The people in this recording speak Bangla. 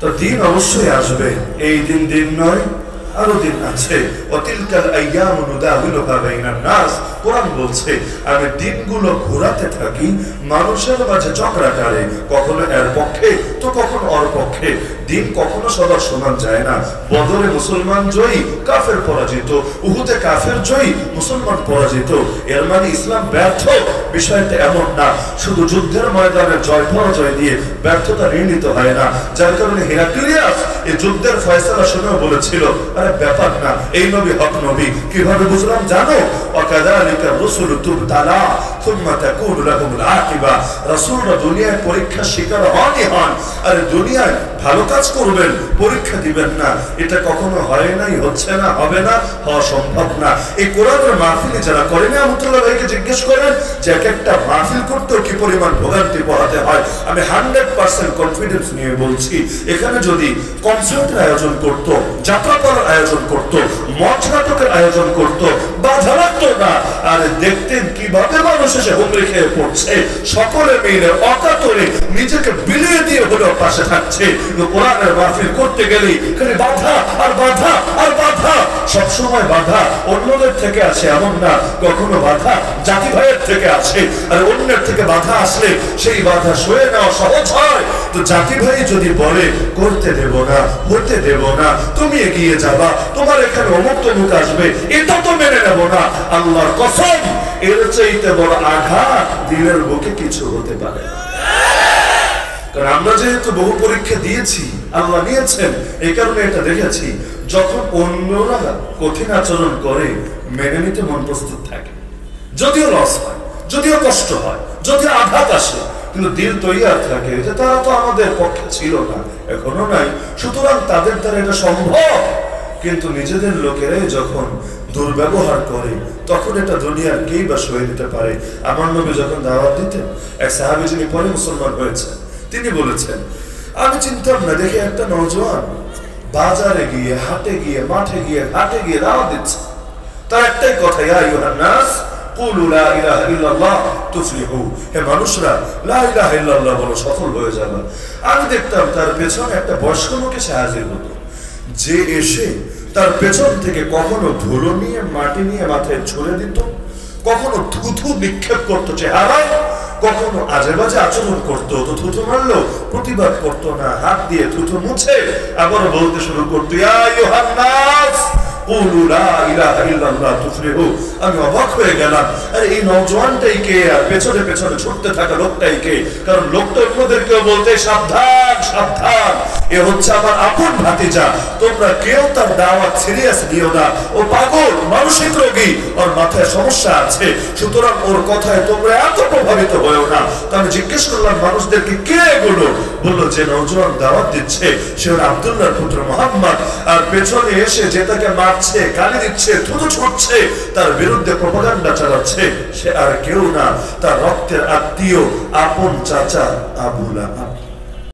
তো দিন অবশ্যই আসবে, এই দিন দিন নয়, আরো দিন আছে। ওয়াতিলকাল আইয়ামু নুদাউলুহা বাইনান নাস, কোরআন বলছে আমি দিনগুলো ঘোরাতে থাকি মানুষের মাঝে চক্রাকারে, কখনো এর পক্ষে তো কখনো ওর পক্ষে। দিন কখনো সবার সমান যায় না। বদরে মুসলমান জয়ী, কাফের পরাজিত। উহুদে কাফের জয়ী, মুসলমান পরাজিত। এর মানে ইসলাম ব্যর্থ, বিষয়টা এমন না। শুধু যুদ্ধের ময়দানে জয় পরাজয় দিয়ে ব্যর্থতা নির্ণীত হয় না। যার কারণে হেরাক্লিয়াস এই যুদ্ধের ফয়সালা শুনেও বলেছিল, আরে ব্যাপার না, এই নবী হক নবী। কিভাবে বুঝলাম জানো? ওয়াকাযালিকা রাসূলু তুবতালা সুম্মা তাকুনু লাহুমুল আকিবা। রাসূলরা দুনিয়ায় পরীক্ষার শিকার হন। আরে দুনিয়ায় ভালো কাজ করবেন, পরীক্ষা দিবেন না, এটা কখনো হয় নাই, হচ্ছে না, হবে না, হওয়া সম্ভব না। এই কোরআনের মাহফিলে যারা করেন, আহমদুল্লাহ ভাইকে জিজ্ঞেস করেন যে এক একটা মাহফিল করতেও কি পরিমাণ ভোগান্তি পোহাতে হয়। আমি 100% কনফিডেন্স নিয়ে বলছি, এখানে যদি কনসার্টের আয়োজন করত, যাত্রাপালার আয়োজন করত, মঞ্চ নাটকের আয়োজন করত, বাধা লাগতো না। আর দেখতেন কিভাবে মানুষ এসে হুমড়ি খেয়ে পড়ছে, সকলে মিলে অকাতরে নিজেকে বিলিয়ে দিয়ে হলেও পাশে থাকছে। কোরআনের মাহফিল করতে গেলেই খালি বাধা আর বাধা আর বাধা, সবসময় বাধা অন্যদের থেকে আসে এমন না, কখনো বাধা জাতি ভাইয়ের থেকে আসে। আর অন্যের থেকে বাধা আসলে সেই বাধা সয়ে নেওয়া সহজ হয়। তো জাতি ভাই যদি বলে করতে দেব না, হতে দেব না, তুমি এগিয়ে যাবা, তোমার এখানে অমুক তমুক আসবে, এটা তো মেনে নেব না, আল্লাহর কসম এর চাইতে বড় আঘাত দিনের বুকে কিছু হতে পারে। কারণ আমরা যেহেতু বহু পরীক্ষা দিয়েছি, আল্লাহ নিয়েছেন, এই কারণে এটা দেখেছি যখন অন্যরা কঠিন আচরণ করে মেনে নিতে মন প্রস্তুত থাকে, যদিও লস হয়, যদিও কষ্ট হয়, যদিও আঘাত আসে, কিন্তু দিল তৈয়ার থাকে যে তারা তো আমাদের পক্ষে ছিল না, এখনো নাই, সুতরাং তাদের দ্বারা এটা সম্ভব। কিন্তু নিজেদের লোকেরাই যখন দুর্ব্যবহার করে তখন এটা দুনিয়ার কেই বা সয়ে দিতে পারে। আমার নবী যখন দাওয়াত দিতেন, এক সাহাবী যিনি পরে মুসলমান হয়েছেন, তিনি বলেছেন আমি চিনতাম না, দেখে একটা নওজোয়ান বাজারে গিয়ে, হাটে গিয়ে, মাঠে গিয়ে, ঘাটে গিয়ে দাওয়াত দিচ্ছে। তার একটাই কথা, ইয়া আইয়ুহান নাস কুলু লা ইলাহা ইল্লাল্লাহ তুফলিহু, হে মানুষরা লা ইলাহা ইল্লাল্লাহ বলো, সফল হয়ে যাবে। আমি দেখতাম তার পেছনে একটা বয়স্ক লোক এসে হাজির হতো, যে এসে তার পেছন থেকে কখনো ধুলো নিয়ে, মাটি নিয়ে মাথায় ছুঁড়ে দিত, কখনো থুথু নিক্ষেপ করতো চেহারায়, কখনো আজে বাজে আচরণ করতো, তো থুথু মারলো, প্রতিবাদ করতো না, হাত দিয়ে থুথু মুছে আবার বলতে শুরু করতো, ইয়া আইয়ুহান নাস কুলু লা ইলাহা ইল্লাল্লাহ তুফলিহু। আমি অবাক হয়ে গেলাম, আরে এই নওজোয়ানটাই কে, আর পেছনে পেছনে ছুটতে থাকা লোকটাই কে? কারণ লোকটা অন্যদেরকেও বলতে সাবধান সাবধান, এ হচ্ছে আমার আপন ভাতিজা, তোমরা কেউ তার দাওয়াত সিরিয়াস নিও না, ও পাগল, মানসিক রোগী, ওর মাথায় সমস্যা আছে, সুতরাং ওর কথায় তোমরা এত প্রভাবিত হয়েও না। তো আমি জিজ্ঞেস করলাম মানুষদেরকে, কে এগুলো? বললো যে নওজোয়ান দাওয়াত দিচ্ছে সে হলো আব্দুল্লাহর পুত্র মুহাম্মদ, আর পেছনে এসে যে তাকে মারছে, গালি দিচ্ছে, থুতু ছুটছে, তার বিরুদ্ধে প্রপাগান্ডা চালাচ্ছে, সে আর কেউ না, তার রক্তের আত্মীয় আপন চাচা আবু লাহাব।